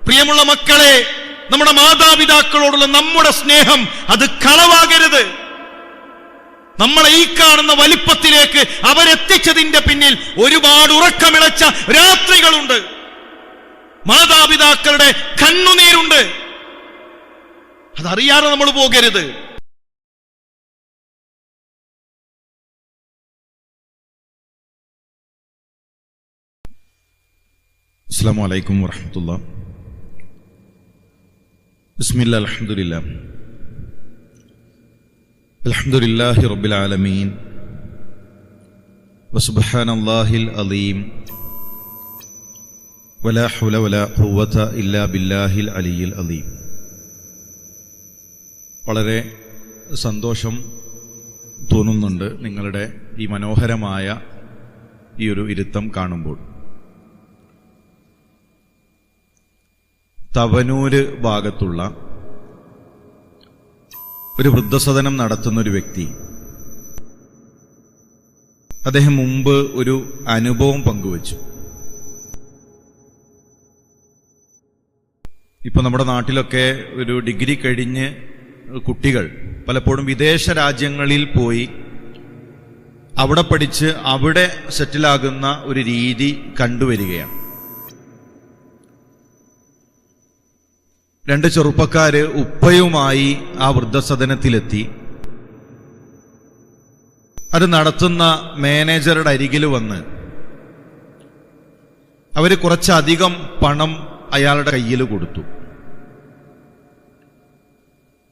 പ്രിയമുള്ള മക്കളെ, നമ്മുടെ മാതാപിതാക്കളോടുള്ള നമ്മുടെ സ്നേഹം അത് കളവാകരുത്. നമ്മളെ ഈ കാണുന്ന വലിപ്പത്തിലേക്ക് അവരെത്തിച്ചതിന്റെ പിന്നിൽ ഒരുപാട് ഉറക്കമിളച്ച രാത്രികളുണ്ട്, മാതാപിതാക്കളുടെ കണ്ണുനീരുണ്ട്. അതറിയാതെ നമ്മൾ പോകരുത്. അസ്സലാമു അലൈക്കും വറഹ്മത്തുള്ളാഹി. ബിസ്മില്ലാഹിർ റഹ്മാനിർ അൽഹംദുലില്ലാഹി റബ്ബിൽ ആലമീൻ വസുബ്ഹാനല്ലാഹിൽ അലീം വലാ ഹൗല വലാ ഖുവത ഇല്ലാ ബില്ലാഹിൽ അലിയിൽ അലീം. വളരെ സന്തോഷം തോന്നുന്നുണ്ട് നിങ്ങളുടെ ഈ മനോഹരമായ ഈ ഒരു ഇരുത്തം കാണുമ്പോൾ. തവനൂര് ഭാഗത്തുള്ള ഒരു വൃദ്ധസദനം നടത്തുന്ന ഒരു വ്യക്തി, അദ്ദേഹം മുമ്പ് ഒരു അനുഭവം പങ്കുവച്ചു. ഇപ്പൊ നമ്മുടെ നാട്ടിലൊക്കെ ഒരു ഡിഗ്രി കഴിഞ്ഞ് കുട്ടികൾ പലപ്പോഴും വിദേശ രാജ്യങ്ങളിൽ പോയി അവിടെ പഠിച്ച് അവിടെ സെറ്റിലാകുന്ന ഒരു രീതി കണ്ടുവരികയാണ്. രണ്ട് ചെറുപ്പക്കാര് ഉപ്പയുമായി ആ വൃദ്ധസദനത്തിലെത്തി. അത് നടത്തുന്ന മാനേജറുടെ അരികിൽ വന്ന് അവര് കുറച്ചധികം പണം അയാളുടെ കയ്യിൽ കൊടുത്തു.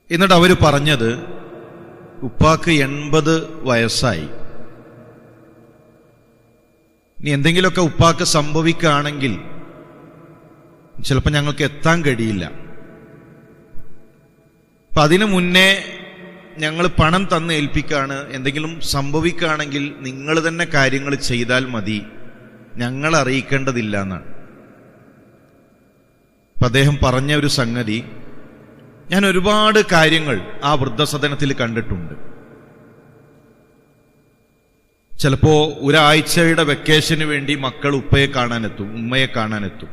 എന്നിട്ട് അവര് പറഞ്ഞത്, ഉപ്പാക്ക് 80 വയസ്സായി, ഇനി എന്തെങ്കിലുമൊക്കെ ഉപ്പാക്ക് സംഭവിക്കുകയാണെങ്കിൽ ചിലപ്പോൾ ഞങ്ങൾക്ക് എത്താൻ കഴിയില്ല. അപ്പൊ അതിനു മുന്നേ ഞങ്ങൾ പണം തന്ന് ഏൽപ്പിക്കാണ്, എന്തെങ്കിലും സംഭവിക്കുകയാണെങ്കിൽ നിങ്ങൾ തന്നെ കാര്യങ്ങൾ ചെയ്താൽ മതി, ഞങ്ങൾ അറിയിക്കേണ്ടതില്ല എന്നാണ്. അപ്പൊ അദ്ദേഹം പറഞ്ഞ ഒരു സംഗതി, ഞാൻ ഒരുപാട് കാര്യങ്ങൾ ആ വൃദ്ധസദനത്തിൽ കണ്ടിട്ടുണ്ട്. ചിലപ്പോ ഒരാഴ്ചയുടെ വെക്കേഷന് വേണ്ടി മക്കൾ ഉപ്പയെ കാണാനെത്തും, ഉമ്മയെ കാണാനെത്തും.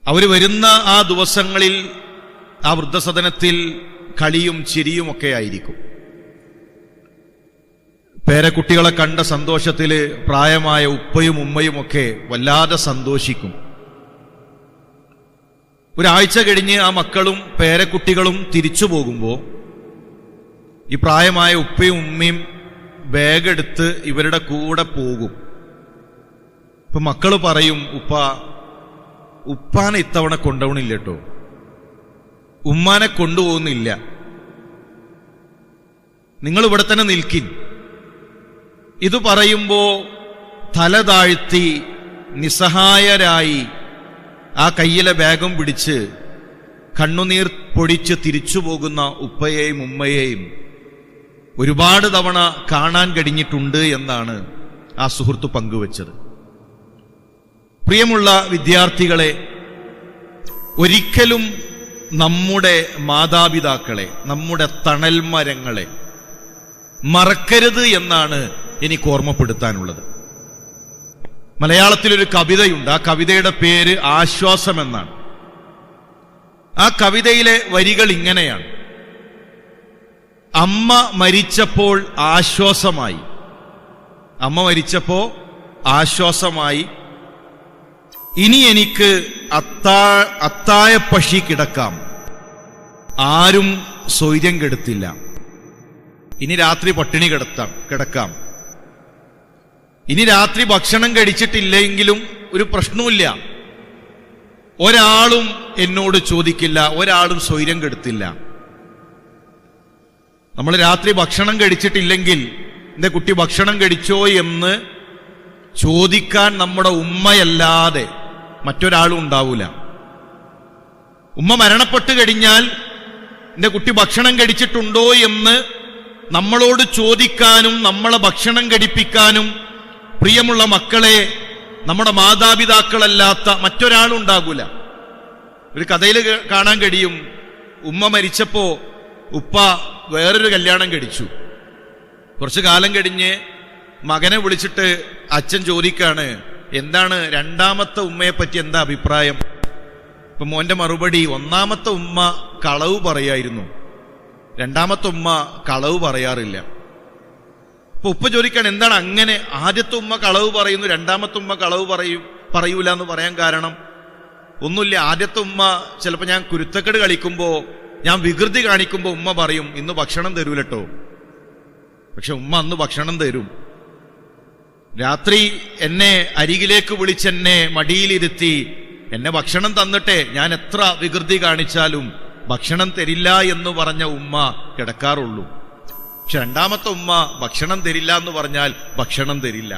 അവര് വരുന്ന ആ ദിവസങ്ങളിൽ ആ വൃദ്ധസദനത്തിൽ കളിയും ചിരിയും ഒക്കെ ആയിരിക്കും. പേരക്കുട്ടികളെ കണ്ട സന്തോഷത്തില് പ്രായമായ ഉപ്പയും ഉമ്മയും ഒക്കെ വല്ലാതെ സന്തോഷിക്കും. ഒരാഴ്ച കഴിഞ്ഞ് ആ മക്കളും പേരക്കുട്ടികളും തിരിച്ചു പോകുമ്പോൾ ഈ പ്രായമായ ഉപ്പയും ഉമ്മയും ബാഗെടുത്ത് ഇവരുടെ കൂടെ പോകും. ഇപ്പൊ മക്കള് പറയും, ഉപ്പാനെ ഇത്തവണ കൊണ്ടുപോകണില്ല കേട്ടോ, ഉമ്മാനെ കൊണ്ടുപോകുന്നില്ല, നിങ്ങൾ ഇവിടെ തന്നെ നിൽക്കിൻ. ഇത് പറയുമ്പോ തല താഴ്ത്തി നിസ്സഹായരായി ആ കയ്യിലെ ബാഗും പിടിച്ച് കണ്ണുനീർ പൊടിച്ച് തിരിച്ചു പോകുന്ന ഉപ്പയെയും ഉമ്മയെയും ഒരുപാട് തവണ കാണാൻ കഴിഞ്ഞിട്ടുണ്ട് എന്നാണ് ആ സുഹൃത്ത് പങ്കുവച്ചത്. പ്രിയമുള്ള വിദ്യാർത്ഥികളെ, ഒരിക്കലും നമ്മുടെ മാതാപിതാക്കളെ, നമ്മുടെ തണൽമരങ്ങളെ മറക്കരുത് എന്നാണ് എനിക്ക് ഓർമ്മപ്പെടുത്താനുള്ളത്. മലയാളത്തിലൊരു കവിതയുണ്ട്, ആ കവിതയുടെ പേര് ആശ്വാസം എന്നാണ്. ആ കവിതയിലെ വരികൾ ഇങ്ങനെയാണ്: അമ്മ മരിച്ചപ്പോൾ ആശ്വാസമായി, അമ്മ മരിച്ചപ്പോ ആശ്വാസമായി, ഇനി എനിക്ക് അത്താഴപ്പക്ഷി കിടക്കാം, ആരും സ്വൈര്യം കെടുത്തില്ല. ഇനി രാത്രി പട്ടിണി കിടക്കാം, ഇനി രാത്രി ഭക്ഷണം കഴിച്ചിട്ടില്ലെങ്കിലും ഒരു പ്രശ്നവുമില്ല, ഒരാളും എന്നോട് ചോദിക്കില്ല, ഒരാളും സ്വൈര്യം കെടുത്തില്ല. നമ്മൾ രാത്രി ഭക്ഷണം കഴിച്ചിട്ടില്ലെങ്കിൽ എന്റെ കുട്ടി ഭക്ഷണം കഴിച്ചോ എന്ന് ചോദിക്കാൻ നമ്മുടെ ഉമ്മയല്ലാതെ മറ്റൊരാളും ഉണ്ടാവൂല. ഉമ്മ മരണപ്പെട്ടു കഴിഞ്ഞാൽ എന്റെ കുട്ടി ഭക്ഷണം കഴിച്ചിട്ടുണ്ടോ എന്ന് നമ്മളോട് ചോദിക്കാനും നമ്മളെ ഭക്ഷണം കഴിപ്പിക്കാനും പ്രിയമുള്ള മക്കളെ നമ്മുടെ മാതാപിതാക്കളല്ലാത്ത മറ്റൊരാളും ഉണ്ടാകൂല. ഒരു കഥയിൽ കാണാൻ കഴിയും, ഉമ്മ മരിച്ചപ്പോ ഉപ്പ വേറൊരു കല്യാണം കഴിച്ചു. കുറച്ചു കാലം കഴിഞ്ഞ് മകനെ വിളിച്ചിട്ട് അച്ഛൻ ചോദിക്കാണ്, എന്താണ് രണ്ടാമത്തെ ഉമ്മയെ പറ്റി എന്താ അഭിപ്രായം? ഇപ്പൊ മോന്റെ മറുപടി, ഒന്നാമത്തെ ഉമ്മ കളവ് പറയായിരുന്നു, രണ്ടാമത്തെ ഉമ്മ കളവ് പറയാറില്ല. അപ്പൊ ഉപ്പ ചോദിക്കാണ്, എന്താണ് അങ്ങനെ ആദ്യത്തെ ഉമ്മ കളവ് പറയുന്നു, രണ്ടാമത്തെ ഉമ്മ കളവ് പറയൂല എന്ന് പറയാൻ കാരണം? ഒന്നുമില്ല. ആദ്യത്തെ ഉമ്മ ചിലപ്പോൾ ഞാൻ കുരുത്തക്കേട് കളിക്കുമ്പോ, ഞാൻ വികൃതി കാണിക്കുമ്പോ ഉമ്മ പറയും ഇന്ന് ഭക്ഷണം തരൂലട്ടോ. പക്ഷെ ഉമ്മ അന്ന് ഭക്ഷണം തരും. രാത്രി എന്നെ അരികിലേക്ക് വിളിച്ചെന്നെ മടിയിലിരുത്തി എന്നെ ഭക്ഷണം തന്നിട്ടേ ഞാൻ എത്ര വികൃതി കാണിച്ചാലും ഭക്ഷണം തരില്ല എന്ന് പറഞ്ഞ ഉമ്മ കിടക്കാറുള്ളൂ. പക്ഷെ രണ്ടാമത്തെ ഉമ്മ ഭക്ഷണം തരില്ല എന്ന് പറഞ്ഞാൽ ഭക്ഷണം തരില്ല.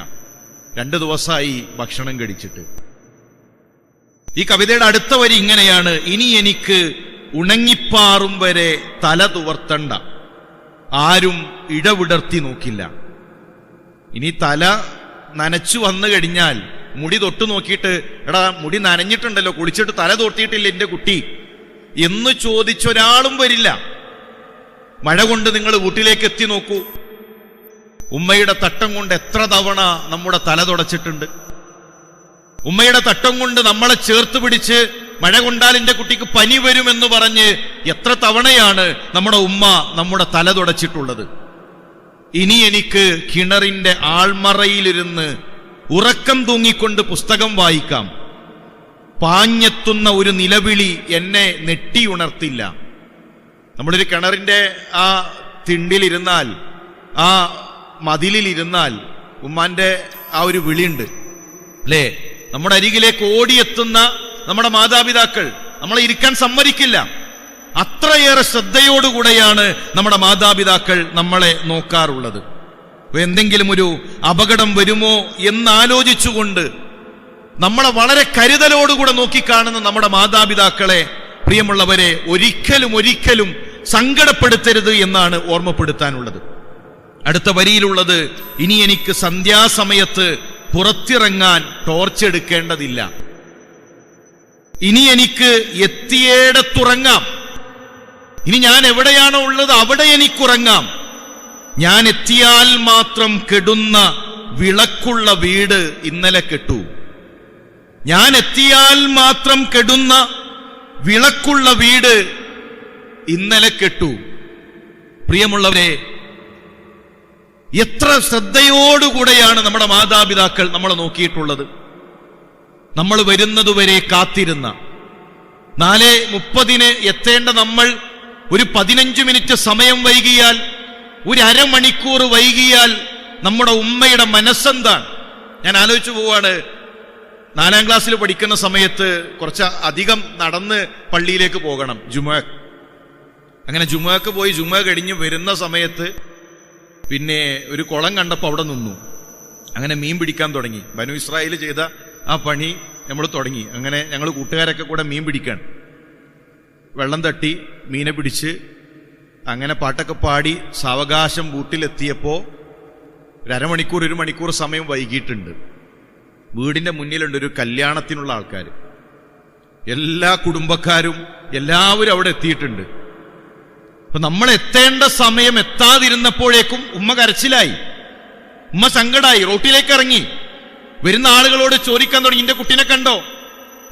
2 ദിവസമായി ഭക്ഷണം കഴിച്ചിട്ട്. ഈ കവിതയുടെ അടുത്ത വരി ഇങ്ങനെയാണ്: ഇനി എനിക്ക് ഉണങ്ങിപ്പാറും വരെ തല തുവർത്തണ്ട, ആരും ഇടവിടർത്തി നോക്കില്ല. ഇനി തല നനച്ചു വന്നു കഴിഞ്ഞാൽ മുടി തൊട്ടു നോക്കിയിട്ട്, എടാ മുടി നനഞ്ഞിട്ടുണ്ടല്ലോ, കുളിച്ചിട്ട് തല തോർത്തിയിട്ടില്ല എന്റെ കുട്ടി എന്ന് ചോദിച്ചൊരാളും വരില്ല. മഴ കൊണ്ട് നിങ്ങൾ വീട്ടിലേക്ക് എത്തി നോക്കൂ, ഉമ്മയുടെ തട്ടം കൊണ്ട് എത്ര തവണ നമ്മുടെ തല തുടച്ചിട്ടുണ്ട്. ഉമ്മയുടെ തട്ടം കൊണ്ട് നമ്മളെ ചേർത്ത് പിടിച്ച് മഴ കൊണ്ടാൽ എന്റെ കുട്ടിക്ക് പനി വരുമെന്ന് പറഞ്ഞ് എത്ര തവണയാണ് നമ്മുടെ ഉമ്മ നമ്മുടെ തല തുടച്ചിട്ടുള്ളത്. ഇനി എനിക്ക് കിണറിന്റെ ആൾമറയിലിരുന്ന് ഉറക്കം തൂങ്ങിക്കൊണ്ട് പുസ്തകം വായിക്കാം, പാഞ്ഞെത്തുന്ന ഒരു നിലവിളി എന്നെ നെട്ടിയുണർത്തില്ല. നമ്മളൊരു കിണറിന്റെ ആ തിണ്ടിലിരുന്നാൽ, ആ മതിലിലിരുന്നാൽ ഉമ്മാന്റെ ആ ഒരു വിളിയുണ്ട് അല്ലേ? നമ്മുടെ അരികിലേക്ക് ഓടിയെത്തുന്ന നമ്മുടെ മാതാപിതാക്കൾ നമ്മളെ ഇരിക്കാൻ സമ്മതിക്കില്ല. അത്രയേറെ ശ്രദ്ധയോടുകൂടെയാണ് നമ്മുടെ മാതാപിതാക്കൾ നമ്മളെ നോക്കാറുള്ളത്. എന്തെങ്കിലും ഒരു അപകടം വരുമോ എന്നാലോചിച്ചുകൊണ്ട് നമ്മളെ വളരെ കരുതലോടുകൂടെ നോക്കിക്കാണുന്ന നമ്മുടെ മാതാപിതാക്കളെ, പ്രിയമുള്ളവരെ, ഒരിക്കലും സങ്കടപ്പെടുത്തരുത് എന്നാണ് ഓർമ്മപ്പെടുത്താനുള്ളത്. അടുത്ത വരിയിലുള്ളത്, ഇനി എനിക്ക് സന്ധ്യാസമയത്ത് പുറത്തിറങ്ങാൻ ടോർച്ചെടുക്കേണ്ടതില്ല, ഇനി എനിക്ക് എത്തിയേടത്തുറങ്ങാം, ഇനി ഞാൻ എവിടെയാണോ ഉള്ളത് അവിടെ എനിക്കുറങ്ങാം. ഞാൻ എത്തിയാൽ മാത്രം കെടുന്ന വിളക്കുള്ള വീട് ഇന്നലെ കെട്ടു, ഞാൻ എത്തിയാൽ മാത്രം കെടുന്ന വിളക്കുള്ള വീട് ഇന്നലെ കെട്ടു. പ്രിയമുള്ളവരെ, എത്ര ശ്രദ്ധയോടുകൂടെയാണ് നമ്മുടെ മാതാപിതാക്കൾ നമ്മളെ നോക്കിയിട്ടുള്ളത്. നമ്മൾ വരുന്നതുവരെ കാത്തിരുന്ന, 4:30 എത്തേണ്ട നമ്മൾ ഒരു 15 മിനിറ്റ് സമയം വൈകിയാൽ, ഒരു അരമണിക്കൂർ വൈകിയാൽ നമ്മുടെ ഉമ്മയുടെ മനസ്സെന്താണ്? ഞാൻ ആലോചിച്ചു പോവാണ്, 4ാം ക്ലാസ്സിൽ പഠിക്കുന്ന സമയത്ത് കുറച്ച് അധികം നടന്ന് പള്ളിയിലേക്ക് പോകണം, ജുമുഅ. അങ്ങനെ ജുമുഅക്ക് പോയി ജുമുഅ കഴിഞ്ഞ് വരുന്ന സമയത്ത് പിന്നെ ഒരു കുളം കണ്ടപ്പോൾ അവിടെ നിന്നു. അങ്ങനെ മീൻ പിടിക്കാൻ തുടങ്ങി. ബനു ഇസ്രായേൽ ചെയ്ത ആ പണി നമ്മൾ തുടങ്ങി. അങ്ങനെ ഞങ്ങൾ കൂട്ടുകാരൊക്കെ കൂടെ മീൻ പിടിക്കാൻ വെള്ളം തട്ടി മീനെ പിടിച്ച് അങ്ങനെ പാട്ടൊക്കെ പാടി സാവകാശം വീട്ടിലെത്തിയപ്പോൾ 1 മണിക്കൂർ സമയം വൈകിട്ടുണ്ട്. വീടിന്റെ മുന്നിലുണ്ട് ഒരു കല്യാണത്തിനുള്ള ആൾക്കാർ, എല്ലാ കുടുംബക്കാരും എല്ലാവരും അവിടെ എത്തിയിട്ടുണ്ട്. അപ്പൊ നമ്മൾ എത്തേണ്ട സമയം എത്താതിരുന്നപ്പോഴേക്കും ഉമ്മ കരച്ചിലായി, ഉമ്മ സങ്കടായി, റോട്ടിലേക്ക് ഇറങ്ങി. വരുന്ന ആളുകളോട് ചോദിക്കാൻ തുടങ്ങി, എന്റെ കുട്ടിനെ കണ്ടോ,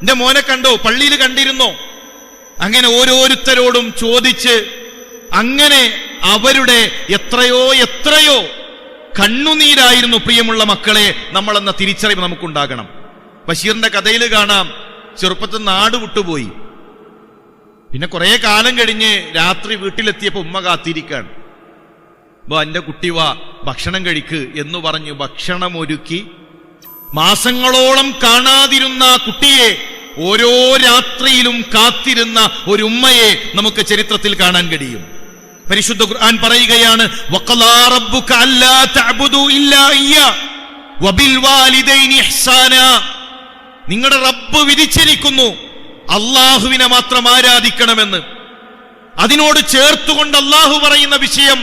എന്റെ മോനെ കണ്ടോ, പള്ളിയിൽ കണ്ടിരുന്നോ? അങ്ങനെ ഓരോരുത്തരോടും ചോദിച്ച് അങ്ങനെ അവരുടെ എത്രയോ കണ്ണുനീരായിരുന്നു. പ്രിയമുള്ള മക്കളെ, നമ്മളെന്ന തിരിച്ചറിവ് നമുക്കുണ്ടാകണം. ബഷീറിന്റെ കഥയിൽ കാണാം, ചെറുപ്പത്തിൽ നാട് വിട്ടുപോയി, പിന്നെ കുറെ കാലം കഴിഞ്ഞ് രാത്രി വീട്ടിലെത്തിയപ്പോ ഉമ്മ കാത്തിരിക്കാണ്. എന്റെ കുട്ടി വാ ഭക്ഷണം കഴിക്ക് എന്ന് പറഞ്ഞ് ഭക്ഷണം ഒരുക്കി മാസങ്ങളോളം കാണാതിരുന്ന കുട്ടിയെ ഓരോ രാത്രിയിലും കാത്തിരുന്ന ഒരു ഉമ്മയെ നമുക്ക് ചരിത്രത്തിൽ കാണാൻ കഴിയും. പരിശുദ്ധ ഖുർആൻ പറയുകയാണ്, വഖലാ റബ്ബുക അല്ലാ തഅബുദു ഇല്ലാ ഇയ്യാ വബിൽ വാലിദൈനി ഇഹ്സാനാ. നിങ്ങളുടെ റബ്ബ് വിധിച്ചിരിക്കുന്നു അള്ളാഹുവിനെ മാത്രം ആരാധിക്കണമെന്ന്. അതിനോട് ചേർത്തുകൊണ്ട് അള്ളാഹു പറയുന്ന വിഷയം,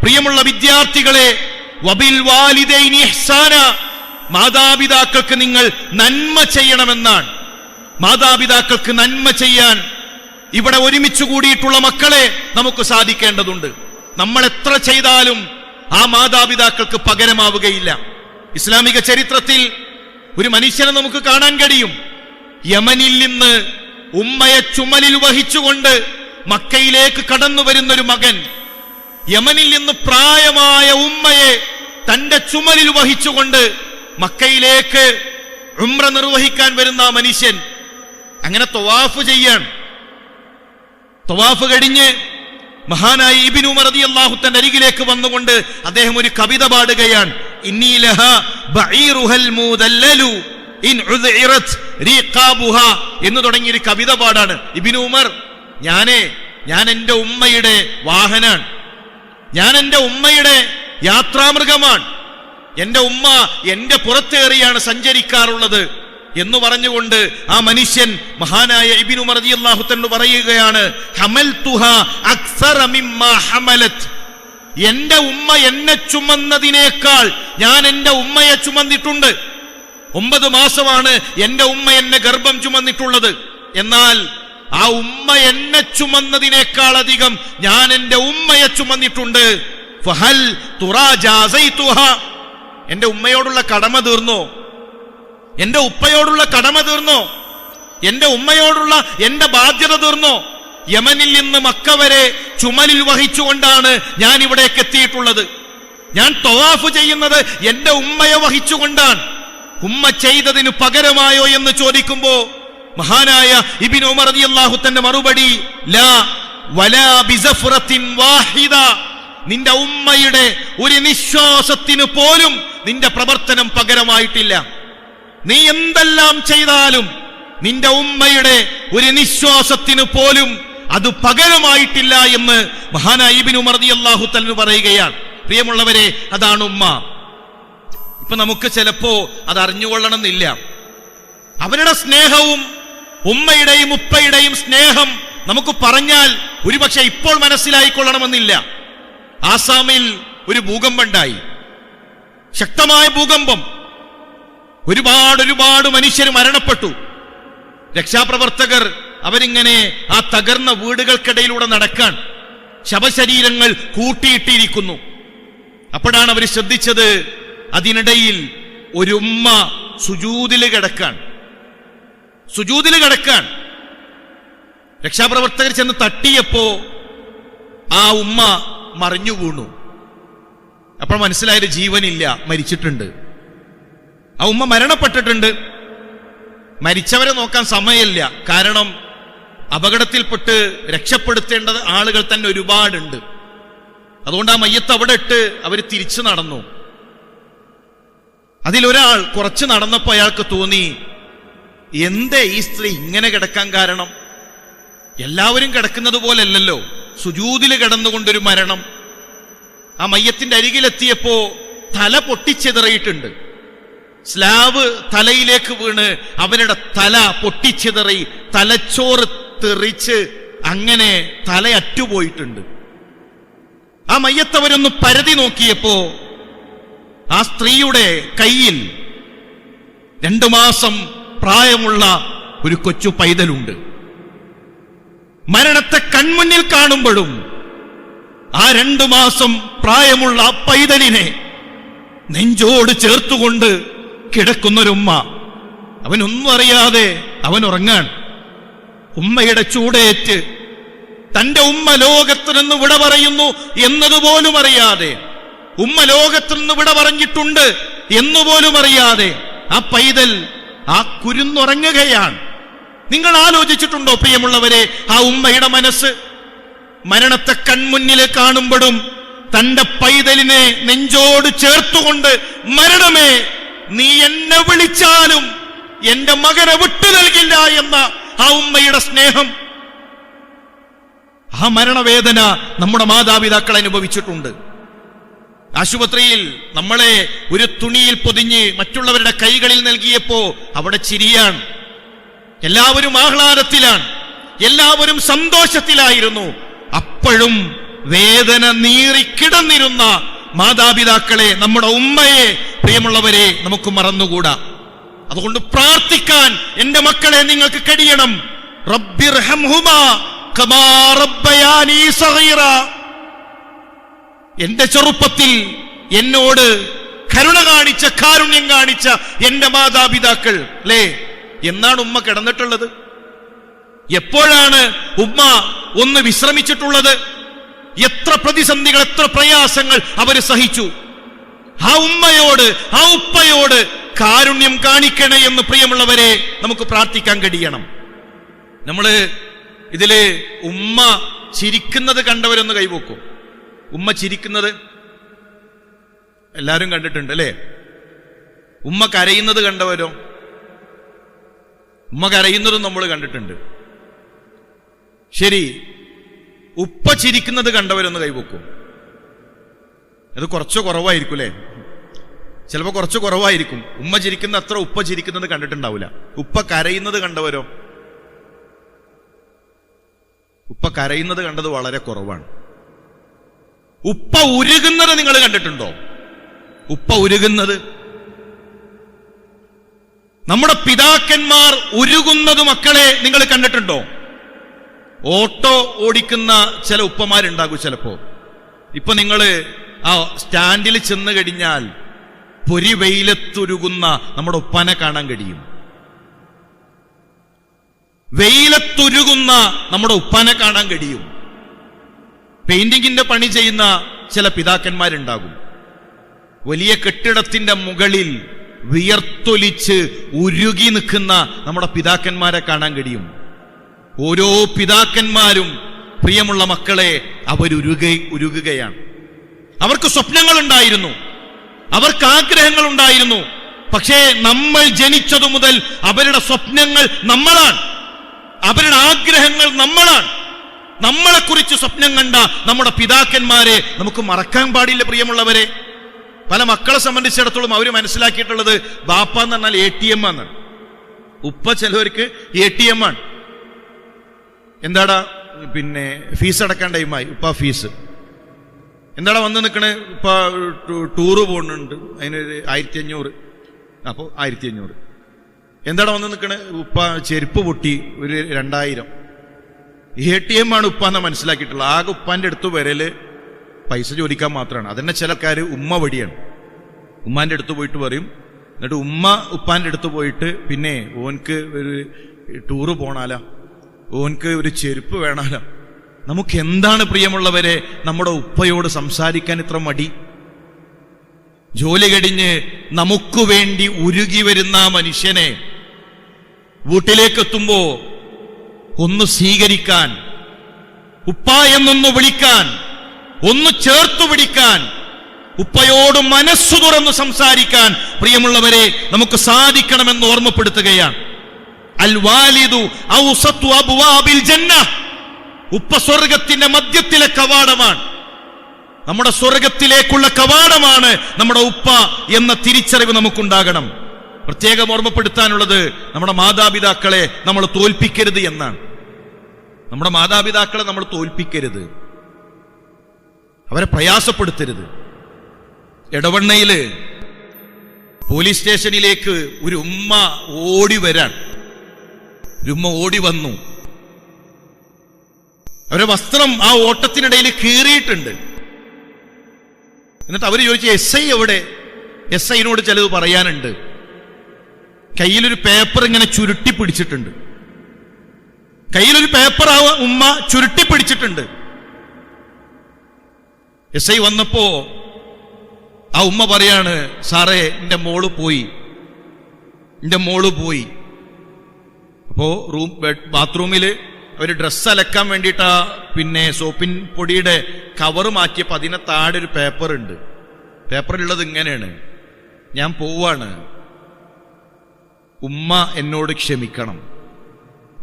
പ്രിയമുള്ള വിദ്യാർത്ഥികളെ, വബിൽ വാലിദൈനി ഇഹ്സാനാ, മാതാപിതാക്കൾക്ക് നിങ്ങൾ നന്മ ചെയ്യണമെന്നാണ്. മാതാപിതാക്കൾക്ക് നന്മ ചെയ്യാൻ ഇവിടെ ഒരുമിച്ച് കൂടിയിട്ടുള്ള മക്കളെ നമുക്ക് സാധിക്കേണ്ടതുണ്ട്. നമ്മൾ എത്ര ചെയ്താലും ആ മാതാപിതാക്കൾക്ക് പകരമാവുകയില്ല. ഇസ്ലാമിക ചരിത്രത്തിൽ ഒരു മനുഷ്യനെ നമുക്ക് കാണാൻ കഴിയും. യമനിൽ നിന്ന് ഉമ്മയെ ചുമലിൽ വഹിച്ചുകൊണ്ട് മക്കയിലേക്ക് കടന്നു വരുന്നൊരു മകൻ, യമനിൽ നിന്ന് പ്രായമായ ഉമ്മയെ തന്റെ ചുമലിൽ വഹിച്ചുകൊണ്ട് മക്കയിലേക്ക് ഉംറ നിർവഹിക്കാൻ വരുന്ന ആ മനുഷ്യൻ അങ്ങനെ തവാഫ് ചെയ്യാൻ. തവാഫ് കഴിഞ്ഞ് മഹാനായ ഇബ്നു ഉമർ റളിയല്ലാഹു തആല അരികിലേക്ക് വന്നുകൊണ്ട് അദ്ദേഹം ഒരു കവിത പാടുകയാണ്. ഇന്നി ലഹ ബഈറുഹൽ മുദല്ലലു ഇൻ ഉദ്ഇറത് റിഖാബുഹാ എന്ന് തുടങ്ങിയ ഒരു കവിത പാടാണ്. ഇബ്നു ഉമർ, ഞാൻ എന്റെ ഉമ്മയുടെ വാഹനാണ്, ഞാൻ എന്റെ ഉമ്മയുടെ യാത്രാമൃഗമാണ്, എന്റെ ഉമ്മ എന്റെ പുറത്തേറിയാണ് സഞ്ചരിക്കാറുള്ളത് എന്ന് പറഞ്ഞുകൊണ്ട് ആ മനുഷ്യൻ മഹാനായ ഇബ്നു ഉമർ റളിയല്ലാഹു തആല പറയുകയാണ്, ഹമൽതുഹാ അക്സറ മിമ്മാ ഹമലത്, എന്റെ ഉമ്മ എന്നെ ചുമന്നതിനേക്കാൾ ഞാൻ എന്റെ ഉമ്മയെ ചുമന്നിട്ടുണ്ട്. 9 മാസമാണ് എന്റെ ഉമ്മ എന്നെ ഗർഭം ചുമന്നിട്ടുള്ളത്. എന്നാൽ ആ ഉമ്മ എന്നെ ചുമന്നതിനേക്കാൾ അധികം ഞാൻ എന്റെ ഉമ്മയെ ചുമന്നിട്ടുണ്ട്. ഫഹൽ തുറാജാസൈതുഹാ, എന്റെ ഉമ്മയോടുള്ള കടമ തീർന്നോ? എന്റെ ഉപ്പയോടുള്ള കടമ തീർന്നോ? എന്റെ ഉമ്മയോടുള്ള എന്റെ ബാധ്യത തീർന്നോ? യമനിൽ നിന്ന് മക്ക വരെ ചുമലിൽ വഹിച്ചുകൊണ്ടാണ് ഞാൻ ഇവിടേക്ക് എത്തിയിട്ടുള്ളത്. ഞാൻ തവാഫ് ചെയ്യുന്നത് എന്റെ ഉമ്മയെ വഹിച്ചുകൊണ്ടാണ്. ഉമ്മ ചെയ്തതിന് പകരമായോ എന്ന് ചോദിക്കുമ്പോ മഹാനായ ഇബ്നു ഉമർ റളിയല്ലാഹു തആല മറുപടി, ലാ വലാ ബിസഫറത്തിൻ വാഹിദ, നിന്റെ ഉമ്മയുടെ ഒരു നിശ്വാസത്തിന് പോലും നിന്റെ പ്രവർത്തനം പകരമായിട്ടില്ല. നീ എന്തെല്ലാം ചെയ്താലും നിന്റെ ഉമ്മയുടെ ഒരു നിശ്വാസത്തിന് പോലും അത് പകരമായിട്ടില്ല എന്ന് മഹാനായ ഇബ്നു ഉമർ റളിയല്ലാഹു തആല പറയുകയാണ്. പ്രിയമുള്ളവരെ, അതാണ് ഉമ്മ. ഇപ്പൊ നമുക്ക് ചിലപ്പോ അത് അറിഞ്ഞുകൊള്ളണമെന്നില്ല. അവരുടെ സ്നേഹവും ഉമ്മയുടെയും ഉപ്പയുടെയും സ്നേഹം നമുക്ക് പറഞ്ഞാൽ ഒരുപക്ഷെ ഇപ്പോൾ മനസ്സിലായിക്കൊള്ളണമെന്നില്ല. ആസാമിൽ ഒരു ഭൂകമ്പമുണ്ടായി, ശക്തമായ ഭൂകമ്പം. ഒരുപാട് മനുഷ്യർ മരണപ്പെട്ടു. രക്ഷാപ്രവർത്തകർ അവരിങ്ങനെ ആ തകർന്ന വീടുകൾക്കിടയിലൂടെ നടക്കാൻ, ശവശരീരങ്ങൾ കൂട്ടിയിട്ടിരിക്കുന്നു. അപ്പോഴാണ് അവർ ശ്രദ്ധിച്ചത്, അതിനിടയിൽ ഒരു ഉമ്മ സുജൂദിൽ കിടക്കാൻ. രക്ഷാപ്രവർത്തകർ ചെന്ന് തട്ടിയപ്പോ ആ ഉമ്മ മറിഞ്ഞു വീണു. അപ്പോൾ മനസ്സിലായത് ജീവനില്ല, മരിച്ചിട്ടുണ്ട്. ആ ഉമ്മ മരണപ്പെട്ടിട്ടുണ്ട്. മരിച്ചവരെ നോക്കാൻ സമയമില്ല, കാരണം അപകടത്തിൽപ്പെട്ട് രക്ഷപ്പെടുത്തേണ്ട ആളുകൾ തന്നെ ഒരുപാടുണ്ട്. അതുകൊണ്ട് ആ മയ്യത്ത് അവിടെ ഇട്ട് അവർ തിരിച്ചു നടന്നു. അതിലൊരാൾ കുറച്ച് നടന്നപ്പോൾ അയാൾക്ക് തോന്നി, എന്തേ ഈ സ്ത്രീ ഇങ്ങനെ കിടക്കാൻ കാരണം? എല്ലാവരും കിടക്കുന്നത് പോലല്ലല്ലോ, സുജൂദിൽ കിടന്നുകൊണ്ടൊരു മരണം. ആ മയ്യത്തിന്റെ അരികിലെത്തിയപ്പോ തല പൊട്ടിച്ചെതറിയിട്ടുണ്ട്. സ്ലാവ് തലയിലേക്ക് വീണ് അവരുടെ തല പൊട്ടിച്ചെതറി, തലച്ചോറ് തെറിച്ച് അങ്ങനെ തല അറ്റുപോയിട്ടുണ്ട്. ആ മയ്യത്തവരൊന്ന് പരതി നോക്കിയപ്പോ ആ സ്ത്രീയുടെ കയ്യിൽ 2 മാസം പ്രായമുള്ള ഒരു കൊച്ചു പൈതലുണ്ട്. മരണത്തെ കൺമുന്നിൽ കാണുമ്പോഴും ആ 2 മാസം പ്രായമുള്ള ആ പൈതലിനെ നെഞ്ചോട് ചേർത്തുകൊണ്ട് കിടക്കുന്നൊരുമ്മ. അവനൊന്നും അറിയാതെ അവൻ ഉറങ്ങാൻ. ഉമ്മയുടെ ചൂടേറ്റ് തന്റെ ഉമ്മ ലോകത്ത് നിന്ന് വിട പറയുന്നു എന്നതുപോലും അറിയാതെ, ഉമ്മ ലോകത്ത് നിന്ന് വിട പറഞ്ഞിട്ടുണ്ട് എന്നുപോലും അറിയാതെ ആ പൈതൽ ആ കുരുന്നുറങ്ങുകയാണ്. നിങ്ങൾ ആലോചിച്ചിട്ടുണ്ടോ പ്രിയമുള്ളവരെ, ആ ഉമ്മയുടെ മനസ്സ്? മരണത്തെ കൺമുന്നിൽ കാണുമ്പോഴും തന്റെ പൈതലിനെ നെഞ്ചോട് ചേർത്തുകൊണ്ട്, മരണമേ നീ എന്നെ വിളിച്ചാലും എന്റെ മകനെ വിട്ടു നൽകില്ല എന്ന ആ ഉമ്മയുടെ സ്നേഹം, ആ മരണവേദന നമ്മുടെ മാതാപിതാക്കൾ അനുഭവിച്ചിട്ടുണ്ട്. ആശുപത്രിയിൽ നമ്മളെ ഒരു തുണിയിൽ പൊതിഞ്ഞ് മറ്റുള്ളവരുടെ കൈകളിൽ നൽകിയപ്പോ അവിടെ ചിരിയാണ്, എല്ലാവരും ആഹ്ലാദത്തിലാണ്, എല്ലാവരും സന്തോഷത്തിലായിരുന്നു. അപ്പോഴും വേദന നീറിക്കിടന്നിരുന്ന മാതാപിതാക്കളെ, നമ്മുടെ ഉമ്മയെ പ്രിയമുള്ളവരെ നമുക്ക് മറന്നുകൂടാ. അതുകൊണ്ട് പ്രാർത്ഥിക്കാൻ എന്റെ മക്കളെ നിങ്ങൾക്ക് കഴിയണം. റബ്ബിർഹംഹുമാ കമാ റബ്ബയാനി സഗീറ. എന്റെ ചെറുപ്പത്തിൽ എന്നോട് കരുണ കാണിച്ച, കാരുണ്യം കാണിച്ച എന്റെ മാതാപിതാക്കൾ അല്ലേ എന്നാണ് ഉമ്മ കിടന്നിട്ടുള്ളത്. എപ്പോഴാണ് ഉമ്മ ഒന്ന് വിശ്രമിച്ചിട്ടുള്ളത്? എത്ര പ്രതിസന്ധികൾ, എത്ര പ്രയാസങ്ങൾ അവര് സഹിച്ചു. ആ ഉമ്മയോട്, ആ ഉപ്പയോട് കാരുണ്യം കാണിക്കണേ എന്ന് പ്രിയമുള്ളവരെ നമുക്ക് പ്രാർത്ഥിക്കാൻ കഴിയണം. നമ്മള് ഇതില് ഉമ്മ ചിരിക്കുന്നത് കണ്ടവരൊന്ന് കൈവക്കും. ഉമ്മ ചിരിക്കുന്നത് എല്ലാരും കണ്ടിട്ടുണ്ട് അല്ലേ? ഉമ്മ കരയുന്നത് കണ്ടവരോ? ഉമ്മ കരയുന്നതും നമ്മൾ കണ്ടിട്ടുണ്ട്. ശരി, ഉപ്പ ചിരിക്കുന്നത് കണ്ടവരൊന്ന് കൈവക്കും. അത് കുറച്ച് കുറവായിരിക്കും അല്ലേ? ചിലപ്പോൾ കുറച്ച് കുറവായിരിക്കും. ഉമ്മ ചിരിക്കുന്ന അത്ര ഉപ്പ ചിരിക്കുന്നത് കണ്ടിട്ടുണ്ടാവില്ല. ഉപ്പ കരയുന്നത് കണ്ടവരോ? ഉപ്പ കരയുന്നത് കണ്ടത് വളരെ കുറവാണ്. ഉപ്പ ഉരുകുന്നത് നിങ്ങൾ കണ്ടിട്ടുണ്ടോ? ഉപ്പ ഉരുകുന്നത്, നമ്മുടെ പിതാക്കന്മാർ ഉരുകുന്നത് മക്കളെ നിങ്ങൾ കണ്ടിട്ടുണ്ടോ? ഓട്ടോ ഓടിക്കുന്ന ചില ഉപ്പമാരുണ്ടാകും ചിലപ്പോ. ഇപ്പൊ നിങ്ങൾ ആ സ്റ്റാൻഡിൽ ചെന്ന് കഴിഞ്ഞാൽ പൊരി വെയിലത്തുരുകുന്ന നമ്മുടെ ഉപ്പാനെ കാണാൻ കഴിയും. വെയിലത്തുരുകുന്ന നമ്മുടെ ഉപ്പാനെ കാണാൻ കഴിയും. പെയിന്റിങ്ങിന്റെ പണി ചെയ്യുന്ന ചില പിതാക്കന്മാരുണ്ടാകും. വലിയ കെട്ടിടത്തിന്റെ മുകളിൽ വിയർത്തൊലിച്ച് ഉരുകി നിൽക്കുന്ന നമ്മുടെ പിതാക്കന്മാരെ കാണാൻ കഴിയും. ഓരോ പിതാക്കന്മാരും പ്രിയമുള്ള മക്കളെ അവരുരുകുകയാണ്. അവർക്ക് സ്വപ്നങ്ങളുണ്ടായിരുന്നു, അവർക്ക് ആഗ്രഹങ്ങൾ ഉണ്ടായിരുന്നു. പക്ഷേ നമ്മൾ ജനിച്ചതു മുതൽ അവരുടെ സ്വപ്നങ്ങൾ നമ്മളാണ്, അവരുടെ ആഗ്രഹങ്ങൾ നമ്മളാണ്. നമ്മളെക്കുറിച്ച് സ്വപ്നം കണ്ട നമ്മുടെ പിതാക്കന്മാരെ നമുക്ക് മറക്കാൻ പാടില്ല പ്രിയമുള്ളവരെ. പല മക്കളെ സംബന്ധിച്ചിടത്തോളം അവർ മനസ്സിലാക്കിയിട്ടുള്ളത് ബാപ്പ എന്ന് പറഞ്ഞാൽ ATM ആണ്. ഉപ്പ ചിലവർക്ക് ATM ആണ്. എന്താടാ പിന്നെ ഫീസ് അടക്കാൻ ടൈമായി, ഉപ്പ ഫീസ്. എന്താടാ വന്ന് നിൽക്കണേ? ഉപ്പ ടൂറ് പോകുന്നുണ്ട്, അതിനൊരു 1500. അപ്പോൾ 1500. എന്താടാ വന്ന് നിൽക്കണേ? ഉപ്പ ചെരുപ്പ് പൊട്ടി, ഒരു 2000. ATM ആണ് ഉപ്പ എന്നാ മനസ്സിലാക്കിയിട്ടുള്ളത്. ആകെ ഉപ്പാന്റെ അടുത്ത് വരല് പൈസ ചോദിക്കാൻ മാത്രമാണ്. അതന്നെ ചിലക്കാര് ഉമ്മ വടിയാണ്. ഉമ്മാന്റെ അടുത്ത് പോയിട്ട് പറയും. എന്നിട്ട് ഉമ്മ ഉപ്പാന്റെ അടുത്ത് പോയിട്ട് പിന്നെ ഓൻക്ക് ഒരു ടൂറ് പോണാല, ഓൻക്ക് ഒരു ചെരുപ്പ് വേണാല. നമുക്ക് എന്താണ് പ്രിയമുള്ളവരെ നമ്മുടെ ഉപ്പയോട് സംസാരിക്കാൻ ഇത്ര മടി? ജോലി കഴിഞ്ഞ് നമുക്ക് വേണ്ടി ഉരുകി വരുന്ന മനുഷ്യനെ വീട്ടിലേക്കെത്തുമ്പോ ഒന്ന് സ്വീകരിക്കാൻ, ഉപ്പ എന്നൊന്ന് വിളിക്കാൻ, ഒന്ന് ചേർത്തു പിടിക്കാൻ, ഉപ്പയോട് മനസ്സു തുറന്ന് സംസാരിക്കാൻ പ്രിയമുള്ളവരെ നമുക്ക് സാധിക്കണമെന്ന് ഓർമ്മപ്പെടുത്തുകയാണ്. അൽ വാലിദു ഔസത്തു അബ്വാബിൽ ജന്ന. ഉപ്പ സ്വർഗത്തിന്റെ മധ്യത്തിലെ കവാടമാണ്. നമ്മുടെ സ്വർഗത്തിലേക്കുള്ള കവാടമാണ് നമ്മുടെ ഉപ്പ എന്ന തിരിച്ചറിവ് നമുക്കുണ്ടാകണം. പ്രത്യേകം ഓർമ്മപ്പെടുത്താനുള്ളത് നമ്മുടെ മാതാപിതാക്കളെ നമ്മൾ തോൽപ്പിക്കരുത് എന്നാണ്. നമ്മുടെ മാതാപിതാക്കളെ നമ്മൾ തോൽപ്പിക്കരുത്, അവരെ പ്രയാസപ്പെടുത്തരുത്. എടവണ്ണയില് പോലീസ് സ്റ്റേഷനിലേക്ക് ഒരു ഉമ്മ ഓടി വരാൻ, ഒരു ഉമ്മ ഓടി വന്നു. അവരുടെ വസ്ത്രം ആ ഓട്ടത്തിനിടയിൽ കീറിയിട്ടുണ്ട്. എന്നിട്ട് അവര് ചോദിച്ചു, SI എവിടെ? SIനോട് ചിലത് പറയാനുണ്ട്. കയ്യിലൊരു പേപ്പർ ഇങ്ങനെ ചുരുട്ടി പിടിച്ചിട്ടുണ്ട്. കയ്യിലൊരു പേപ്പർ ആ ഉമ്മ ചുരുട്ടി പിടിച്ചിട്ടുണ്ട്. SI വന്നപ്പോ ആ ഉമ്മ പറയാണ്, സാറേ എന്റെ മോള് പോയി. അപ്പോ ബാത്റൂമില് അവര് ഡ്രസ്സ് അലക്കാൻ വേണ്ടിയിട്ട് പിന്നെ സോപ്പിൻ പൊടിയുടെ കവറ് മാറ്റിയപ്പോ അതിനെ താഴെ ഒരു പേപ്പർ ഉണ്ട്. പേപ്പറിലുള്ളത് ഇങ്ങനെയാണ്: ഞാൻ പോവാണ്, ഉമ്മ എന്നോട് ക്ഷമിക്കണം.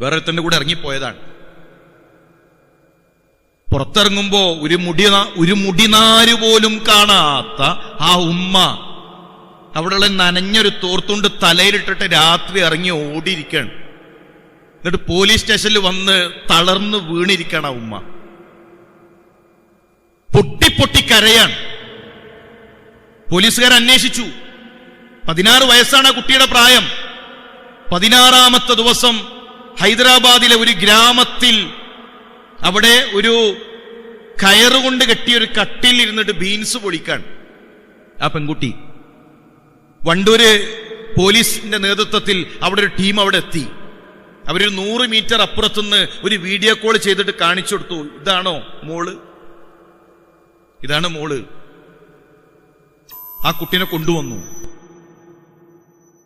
വേറെ ഒരുത്തന്റെ കൂടെ ഇറങ്ങിപ്പോയതാണ്. പുറത്തിറങ്ങുമ്പോ ഒരു മുടിനാര് പോലും കാണാത്ത ആ ഉമ്മ അവിടെയുള്ള നനഞ്ഞൊരു തോർത്തുകൊണ്ട് തലയിലിട്ടിട്ട് രാത്രി ഇറങ്ങി ഓടിയിരിക്കുകയാണ്. എന്നിട്ട് പോലീസ് സ്റ്റേഷനിൽ വന്ന് തളർന്ന് വീണിരിക്കണം ആ ഉമ്മ. പൊട്ടി കരയാണ്. പോലീസുകാർ അന്വേഷിച്ചു. 16 വയസ്സാണ് ആ കുട്ടിയുടെ പ്രായം. 16ാമത്തെ ദിവസം ഹൈദരാബാദിലെ ഒരു ഗ്രാമത്തിൽ അവിടെ ഒരു കയറുകൊണ്ട് കെട്ടിയൊരു കട്ടിൽ ഇരുന്നിട്ട് ബീൻസ് പൊളിക്കാൻ ആ പെൺകുട്ടി. വണ്ടൂര് പോലീസിന്റെ നേതൃത്വത്തിൽ അവിടെ ഒരു ടീം അവിടെ എത്തി. അവരൊരു 100 മീറ്റർ അപ്പുറത്തുനിന്ന് ഒരു വീഡിയോ കോൾ ചെയ്തിട്ട് കാണിച്ചു കൊടുത്തു, ഇതാണോ മോള്, ഇതാണ് മോള്. ആ കുട്ടീനെ കൊണ്ടുവന്നു.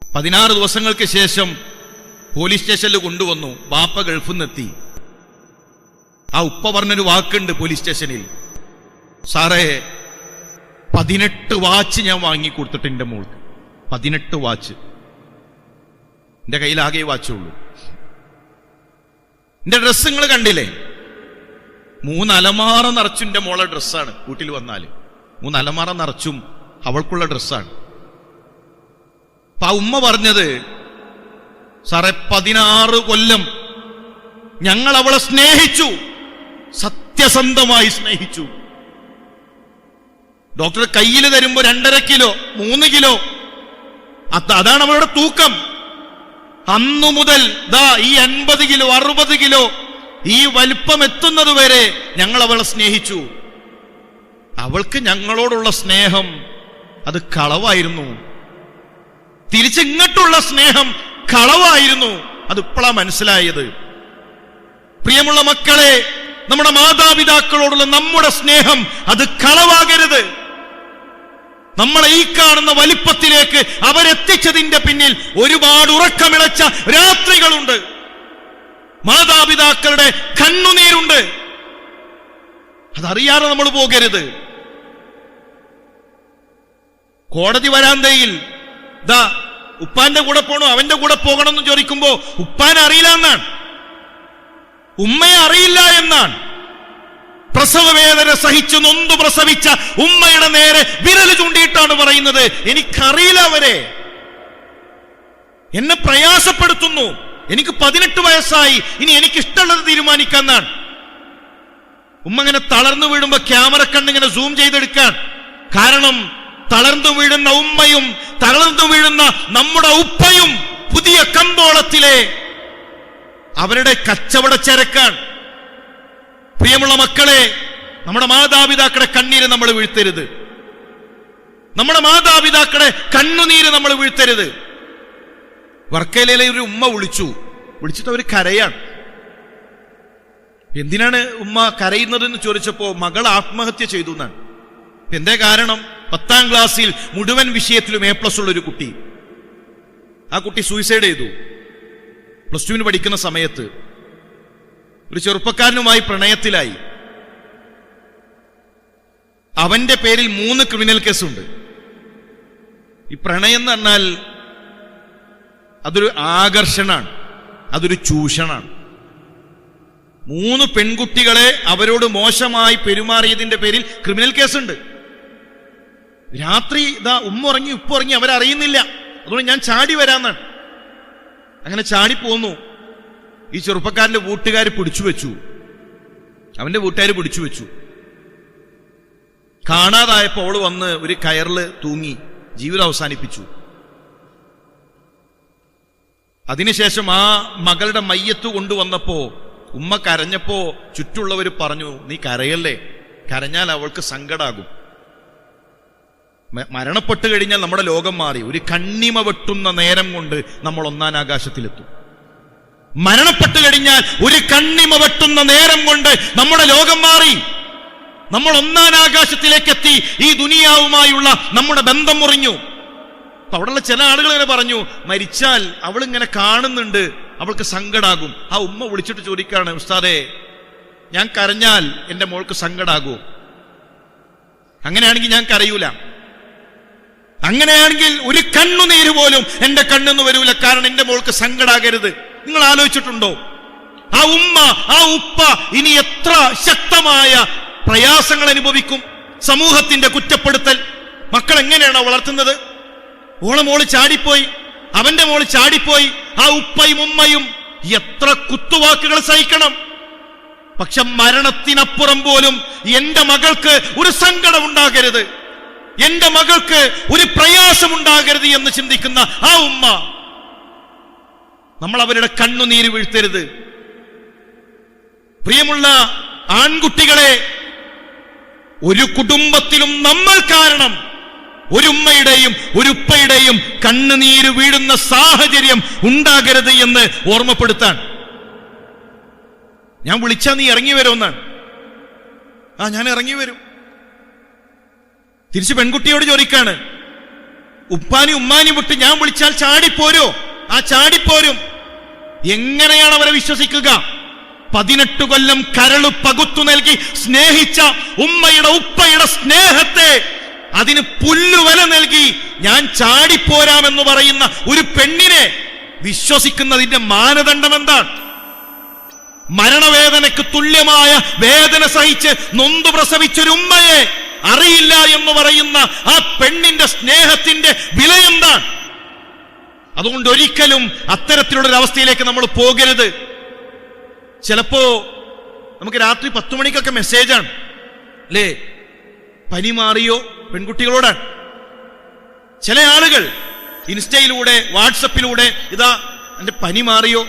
16 ദിവസങ്ങൾക്ക് ശേഷം പോലീസ് സ്റ്റേഷനിൽ കൊണ്ടുവന്നു. ബാപ്പ ഗൾഫിൽ നിന്നെത്തി. ആ ഉപ്പ പറഞ്ഞൊരു വാക്കുണ്ട് പോലീസ് സ്റ്റേഷനിൽ, സാറേ 18 വാച്ച് ഞാൻ വാങ്ങി കൊടുത്തിട്ട് എന്റെ മോൾക്ക്. 18 വാച്ച്. എന്റെ കയ്യിലാകെ വാച്ചുള്ളൂ. എന്റെ ഡ്രസ്സ് നിങ്ങൾ കണ്ടില്ലേ? 3 അലമാറ നിറച്ചും എന്റെ മോളെ ഡ്രസ്സാണ്. വീട്ടിൽ വന്നാല് 3 അലമാറ നിറച്ചും അവൾക്കുള്ള ഡ്രസ്സാണ്. അപ്പൊ ആ ഉമ്മ പറഞ്ഞത്, സാറേ 16 കൊല്ലം ഞങ്ങൾ അവളെ സ്നേഹിച്ചു, സത്യസന്ധമായി സ്നേഹിച്ചു. ഡോക്ടർ കയ്യിൽ തരുമ്പോ 2.5 കിലോ 3 കിലോ അതാണ് അവളുടെ തൂക്കം. അന്നു മുതൽ ദാ ഈ 50 കിലോ 60 കിലോ ഈ വലിപ്പം എത്തുന്നത് വരെ ഞങ്ങൾ അവളെ സ്നേഹിച്ചു. അവൾക്ക് ഞങ്ങളോടുള്ള സ്നേഹം അത് കളവായിരുന്നു. തിരിച്ചിങ്ങോട്ടുള്ള സ്നേഹം കളവായിരുന്നു. അത് ഇപ്പോഴാ മനസ്സിലായത്. പ്രിയമുള്ള മക്കളെ, നമ്മുടെ മാതാപിതാക്കളോടുള്ള നമ്മുടെ സ്നേഹം അത് കളവാകരുത്. നമ്മളെ ഈ കാണുന്ന വലിപ്പത്തിലേക്ക് അവരെത്തിച്ചതിന്റെ പിന്നിൽ ഒരുപാട് ഉറക്കമിളച്ച രാത്രികളുണ്ട്. മാതാപിതാക്കളുടെ കണ്ണുനീരുണ്ട്. അതറിയാതെ നമ്മൾ പോകരുത്. കോടതി വരാന്തയിൽ ദാ ഉപ്പാന്റെ കൂടെ പോകണോ അവന്റെ കൂടെ പോകണം എന്ന് ചോദിക്കുമ്പോ ഉപ്പാനെ അറിയില്ല എന്നാണ്, ഉമ്മയെ അറിയില്ല എന്നാണ്. പ്രസവവേദന സഹിച്ചു നൊന്തു പ്രസവിച്ച ഉമ്മയുടെ നേരെ വിരൽ ചൂണ്ടിയിട്ടാണ് പറയുന്നത്, എനിക്കറിയില്ല അവരെ, എന്നെ പ്രയാസപ്പെടുത്തുന്നു, എനിക്ക് 18 വയസ്സായി, ഇനി എനിക്കിഷ്ടമുള്ളത് തീരുമാനിക്കാന്നാണ്. ഉമ്മ ഇങ്ങനെ തളർന്നു വീഴുമ്പോ ക്യാമറ കണ്ടിങ്ങനെ സൂം ചെയ്തെടുക്കാൻ. കാരണം തളർന്നു വീഴുന്ന ഉമ്മയും തളർന്നു വീഴുന്ന നമ്മുടെ ഉപ്പയും പുതിയ കമ്പോളത്തിലെ അവരുടെ കച്ചവട ചരക്കാണ്. പ്രിയമുള്ള മക്കളെ, നമ്മുടെ മാതാപിതാക്കളുടെ കണ്ണീര് നമ്മൾ വീഴ്ത്തരുത്. നമ്മുടെ മാതാപിതാക്കളുടെ കണ്ണുനീര് നമ്മൾ വീഴ്ത്തരുത്. വർക്കലയിലെ ഒരു ഉമ്മ വിളിച്ചിട്ട് അവർ കരയാണ്. എന്തിനാണ് ഉമ്മ കരയുന്നതെന്ന് ചോദിച്ചപ്പോ മകൾ ആത്മഹത്യ ചെയ്തു എന്നാണ്. എന്തേ കാരണം? 10ാം ക്ലാസ്സിൽ മുഴുവൻ വിഷയത്തിലും A+ ഉള്ള ഒരു കുട്ടി. ആ കുട്ടി സൂയിസൈഡ് ചെയ്തു. +2 പഠിക്കുന്ന സമയത്ത് ഒരു ചെറുപ്പക്കാരനുമായി പ്രണയത്തിലായി. അവന്റെ പേരിൽ 3 ക്രിമിനൽ കേസുണ്ട്. ഈ പ്രണയം എന്ന് പറഞ്ഞാൽ അതൊരു ആകർഷണാണ്, അതൊരു ചൂഷണാണ്. 3 പെൺകുട്ടികളെ അവരോട് മോശമായി പെരുമാറിയതിന്റെ പേരിൽ ക്രിമിനൽ കേസുണ്ട്. രാത്രി ഇതാ ഉമ്മ ഉറങ്ങി ഉപ്പ ഉറങ്ങി അവരറിയുന്നില്ല. അതുകൊണ്ട് ഞാൻ ചാടി വരാന്നാണ്. അങ്ങനെ ചാടി പോന്നു. ഈ ചെറുപ്പക്കാരന്റെ വീട്ടുകാർ പിടിച്ചു വെച്ചു. അവന്റെ വീട്ടുകാർ പിടിച്ചു വെച്ചു. കാണാതായപ്പോ അവള് വന്ന് ഒരു കയറില് തൂങ്ങി ജീവിതം അവസാനിപ്പിച്ചു. അതിനുശേഷം ആ മകളുടെ മയ്യത്ത് കൊണ്ടുവന്നപ്പോ ഉമ്മ കരഞ്ഞപ്പോ ചുറ്റുള്ളവർ പറഞ്ഞു, നീ കരയല്ലേ, കരഞ്ഞാൽ അവൾക്ക് സങ്കടാകും. മരണപ്പെട്ടു കഴിഞ്ഞാൽ നമ്മുടെ ലോകം മാറി. ഒരു കണ്ണിമ വെട്ടുന്ന നേരം കൊണ്ട് നമ്മൾ 1ാം ആകാശത്തിലെത്തും. മരണപ്പെട്ടു കഴിഞ്ഞാൽ ഒരു കണ്ണിമ വെട്ടുന്ന നേരം കൊണ്ട് നമ്മുടെ ലോകം മാറി. നമ്മൾ 1ാം ആകാശത്തിലേക്ക് എത്തി. ഈ ദുനിയാവുമായുള്ള നമ്മുടെ ബന്ധം മുറിഞ്ഞു. അപ്പൊ അവിടെയുള്ള ചില ആളുകൾ ഇങ്ങനെ പറഞ്ഞു, മരിച്ചാൽ അവളിങ്ങനെ കാണുന്നുണ്ട്, അവൾക്ക് സങ്കടാകും. ആ ഉമ്മ വിളിച്ചിട്ട് ചോദിക്കാണ്, ഉസ്താദേ, ഞാൻ കരഞ്ഞാൽ എന്റെ മോൾക്ക് സങ്കടാകൂ? അങ്ങനെയാണെങ്കിൽ ഞാൻ കരയൂല. അങ്ങനെയാണെങ്കിൽ ഒരു കണ്ണുനീര് പോലും എന്റെ കണ്ണെന്ന് വരൂല, കാരണം എന്റെ മോൾക്ക് സങ്കടാകരുത്. നിങ്ങൾ ആലോചിച്ചിട്ടുണ്ടോ? ആ ഉമ്മ ആ ഉപ്പ ഇനി എത്ര ശക്തമായ പ്രയാസങ്ങൾ അനുഭവിക്കും? സമൂഹത്തിന്റെ കുറ്റപ്പെടുത്തൽ. മക്കൾ എങ്ങനെയാണോ വളർത്തുന്നത്? ഓളെ മോള് ചാടിപ്പോയി, അവന്റെ മോള് ചാടിപ്പോയി. ആ ഉപ്പയും ഉമ്മയും എത്ര കുത്തുവാക്കുകൾ സഹിക്കണം. പക്ഷെ മരണത്തിനപ്പുറം പോലും എന്റെ മകൾക്ക് ഒരു സങ്കടം ഉണ്ടാകരുത്, എന്റെ മകൾക്ക് ഒരു പ്രയാസമുണ്ടാകരുത് എന്ന് ചിന്തിക്കുന്ന ആ ഉമ്മ, നമ്മൾ അവരുടെ കണ്ണുനീര് വീഴ്ത്തരുത്. പ്രിയമുള്ള ആൺകുട്ടികളെ, ഒരു കുടുംബത്തിലും നമ്മൾ കാരണം ഒരു ഉമ്മയുടെയും ഒരു ഉപ്പയുടെയും കണ്ണുനീര് വീഴുന്ന സാഹചര്യം ഉണ്ടാകരുത് എന്ന് ഓർമ്മപ്പെടുത്താൻ. ഞാൻ വിളിച്ചാൽ നീ ഇറങ്ങി വരുമെന്നാണ്. ഞാൻ ഇറങ്ങി വരും. തിരിച്ച് പെൺകുട്ടിയോട് ചോദിക്കാണ്, ഉപ്പാനി ഉമ്മാനി വിട്ട് ഞാൻ വിളിച്ചാൽ ചാടിപ്പോരോ? ചാടിപ്പോരും. എങ്ങനെയാണ് അവരെ വിശ്വസിക്കുക? 18 കൊല്ലം കരളു പകുത്തു നൽകി സ്നേഹിച്ച ഉമ്മയുടെ ഉപ്പയുടെ സ്നേഹത്തെ അതിന് പുല്ലുവല നൽകി ഞാൻ ചാടിപ്പോരാമെന്ന് പറയുന്ന ഒരു പെണ്ണിനെ വിശ്വസിക്കുന്നതിന്റെ മാനദണ്ഡം എന്താണ്? മരണവേദനയ്ക്ക് തുല്യമായ വേദന സഹിച്ച് നൊന്തു പ്രസവിച്ചൊരു ഉമ്മയെ അറിയില്ല എന്ന് പറയുന്ന ആ പെണ്ണിന്റെ സ്നേഹത്തിന്റെ വില എന്താണ്? അതുകൊണ്ട് ഒരിക്കലും അത്തരത്തിലുള്ളൊരു അവസ്ഥയിലേക്ക് നമ്മൾ പോകരുത്. ചിലപ്പോ നമുക്ക് രാത്രി 10 മണിക്കൊക്കെ മെസ്സേജാണ് അല്ലേ, പനി മാറിയോ? പെൺകുട്ടികളോടാണ്. ചില ആളുകൾ ഇൻസ്റ്റയിലൂടെ വാട്സപ്പിലൂടെ ഇതാ എന്റെ പനി മാറിയോ,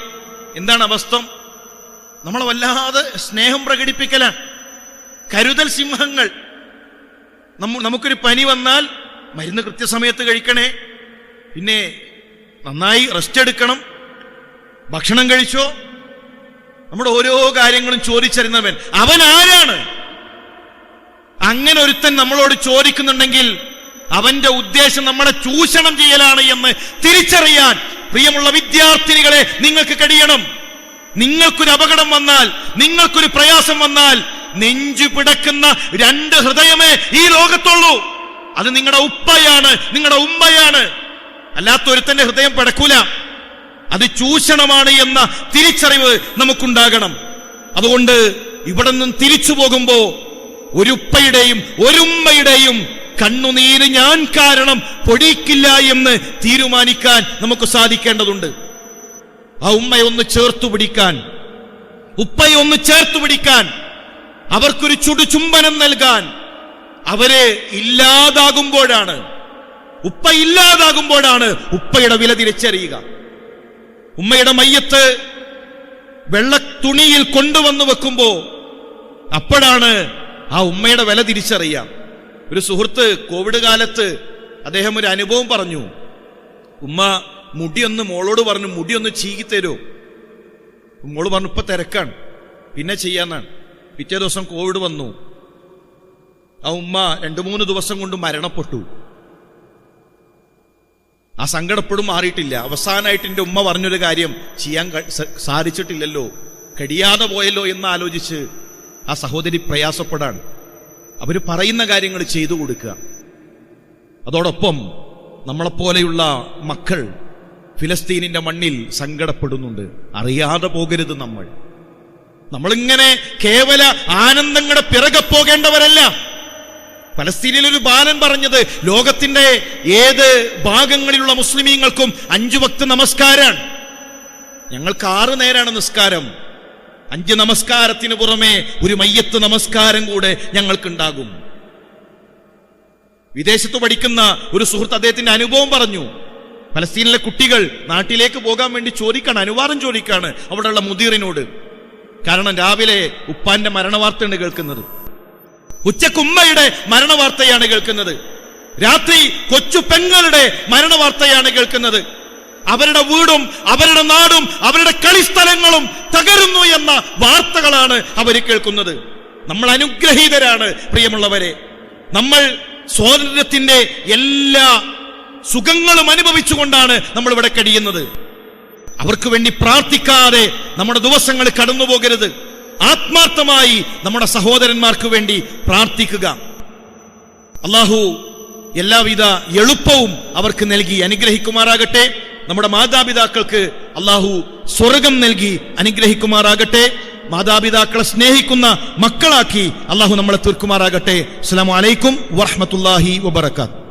എന്താണ് അവസ്ഥ? നമ്മളെ വല്ലാതെ സ്നേഹം പ്രകടിപ്പിക്കലാണ്. കരുതൽ സിംഹങ്ങൾ. നമുക്കൊരു പനി വന്നാൽ മരുന്ന് കൃത്യസമയത്ത് കഴിക്കണേ, പിന്നെ നന്നായി റെസ്റ്റ് എടുക്കണം, ഭക്ഷണം കഴിച്ചോ, നമ്മുടെ ഓരോ കാര്യങ്ങളും ചോദിച്ചറിയുന്നവൻ അവൻ ആരാണ്? അങ്ങനെ ഒരുത്തൻ നമ്മളോട് ചോദിക്കുന്നുണ്ടെങ്കിൽ അവന്റെ ഉദ്ദേശം നമ്മളെ ചൂഷണം ചെയ്യലാണ് എന്ന് തിരിച്ചറിയാൻ പ്രിയമുള്ള വിദ്യാർത്ഥിനികളെ നിങ്ങൾക്ക് കഴിയണം. നിങ്ങൾക്കൊരു അപകടം വന്നാൽ, നിങ്ങൾക്കൊരു പ്രയാസം വന്നാൽ നെഞ്ചു പിടക്കുന്ന 2 ഹൃദയമേ ഈ ലോകത്തുള്ളൂ. അത് നിങ്ങളുടെ ഉപ്പയാണ്, നിങ്ങളുടെ ഉമ്മയാണ്. അല്ലാത്തൊരുത്തന്റെ ഹൃദയം പിടക്കൂല. അത് ചൂഷണമാണ് എന്ന തിരിച്ചറിവ് നമുക്കുണ്ടാകണം. അതുകൊണ്ട് ഇവിടെ നിന്നും തിരിച്ചു പോകുമ്പോ ഒരു ഉപ്പയുടെയും ഒരു ഉമ്മയുടെയും കണ്ണുനീര് ഞാൻ കാരണം പൊടിക്കില്ല എന്ന് തീരുമാനിക്കാൻ നമുക്ക് സാധിക്കേണ്ടതുണ്ട്. ആ ഉമ്മയെ ഒന്ന് ചേർത്തു പിടിക്കാൻ, ഉപ്പയെ ഒന്ന് ചേർത്തു പിടിക്കാൻ, അവർക്കൊരു ചുടുചുംബനം നൽകാൻ. അവരെ ഇല്ലാതാകുമ്പോഴാണ്, ഉപ്പ ഇല്ലാതാകുമ്പോഴാണ് ഉപ്പയുടെ വില തിരിച്ചറിയുക. ഉമ്മയുടെ മയ്യത്ത് വെള്ള തുണിയിൽ കൊണ്ടുവന്നു വെക്കുമ്പോ അപ്പോഴാണ് ആ ഉമ്മയുടെ വില തിരിച്ചറിയാം. ഒരു സുഹൃത്ത് കോവിഡ് കാലത്ത് അദ്ദേഹം ഒരു അനുഭവം പറഞ്ഞു. ഉമ്മ മുടിയൊന്ന് മോളോട് പറഞ്ഞു, മുടിയൊന്ന് ചീകിത്തരോ? മോള് പറഞ്ഞു ഇപ്പൊ തിരക്കാണ്, പിന്നെ ചെയ്യാന്നാണ്. പിറ്റേ ദിവസം കോവിഡ് വന്നു. ആ ഉമ്മ 2-3 ദിവസം കൊണ്ട് മരണപ്പെട്ടു. ആ സങ്കടപ്പെടും മാറിയിട്ടില്ല. അവസാനമായിട്ട് എൻ്റെ ഉമ്മ പറഞ്ഞൊരു കാര്യം, ചെയ്യാൻ സാധിച്ചിട്ടില്ലല്ലോ, കഴിയാതെ പോയല്ലോ എന്ന് ആലോചിച്ച് ആ സഹോദരി പ്രയാസപ്പെടാണ്. അവര് പറയുന്ന കാര്യങ്ങൾ ചെയ്തു കൊടുക്കുക. അതോടൊപ്പം നമ്മളെപ്പോലെയുള്ള മക്കൾ ഫിലസ്തീനിന്റെ മണ്ണിൽ സങ്കടപ്പെടുന്നുണ്ട്. അറിയാതെ പോകരുത്. നമ്മളിങ്ങനെ കേവല ആനന്ദങ്ങളുടെ പിറകെ പോകേണ്ടവരല്ല. ഫലസ്തീനിൽ ഒരു ബാലൻ പറഞ്ഞത്, ലോകത്തിന്റെ ഏത് ഭാഗങ്ങളിലുള്ള മുസ്ലിമീങ്ങൾക്കും 5 വക്ത് നമസ്കാരാണ്. ഞങ്ങൾക്ക് 6 നേരാണ് നിസ്കാരം. 5 നമസ്കാരത്തിന് പുറമെ ഒരു മയ്യത്ത് നമസ്കാരം കൂടെ ഞങ്ങൾക്കുണ്ടാകും. വിദേശത്ത് പഠിക്കുന്ന ഒരു സുഹൃത്ത് അദ്ദേഹത്തിന്റെ അനുഭവം പറഞ്ഞു. ഫലസ്തീനിലെ കുട്ടികൾ നാട്ടിലേക്ക് പോകാൻ വേണ്ടി അനുവാദം ചോദിക്കാണ് അവിടെയുള്ള മുദീറിനോട്. കാരണം രാവിലെ ഉപ്പാന്റെ മരണവാർത്തയാണ് കേൾക്കുന്നത്, ഉച്ചക്ക് ഉമ്മയുടെ മരണവാർത്തയാണ് കേൾക്കുന്നത്, രാത്രി കൊച്ചു പെങ്ങളുടെ മരണവാർത്തയാണ് കേൾക്കുന്നത്. അവരുടെ വീടും അവരുടെ നാടും അവരുടെ കളിസ്ഥലങ്ങളും തകരുന്നു എന്ന വാർത്തകളാണ് അവർ കേൾക്കുന്നത്. നമ്മൾ അനുഗ്രഹീതരാണ് പ്രിയമുള്ളവരെ. നമ്മൾ സ്വാതന്ത്ര്യത്തിന്റെ എല്ലാ സുഖങ്ങളും അനുഭവിച്ചുകൊണ്ടാണ് നമ്മൾ ഇവിടെ കഴിയുന്നത്. അവർക്ക് വേണ്ടി പ്രാർത്ഥിക്കാതെ നമ്മുടെ ദിവസങ്ങൾ കടന്നു പോകരുത്. ആത്മാർത്ഥമായി നമ്മുടെ സഹോദരന്മാർക്ക് വേണ്ടി പ്രാർത്ഥിക്കുക. അല്ലാഹു എല്ലാവിധ എളുപ്പവും അവർക്ക് നൽകി അനുഗ്രഹിക്കുമാറാകട്ടെ. നമ്മുടെ മാതാപിതാക്കൾക്ക് അല്ലാഹു സ്വർഗം നൽകി അനുഗ്രഹിക്കുമാറാകട്ടെ. മാതാപിതാക്കളെ സ്നേഹിക്കുന്ന മക്കളാക്കി അല്ലാഹു നമ്മളെ തീർക്കുമാറാകട്ടെ. അസ്സലാമു അലൈക്കും വറഹ്മത്തുള്ളാഹി വബറകാതുഹു.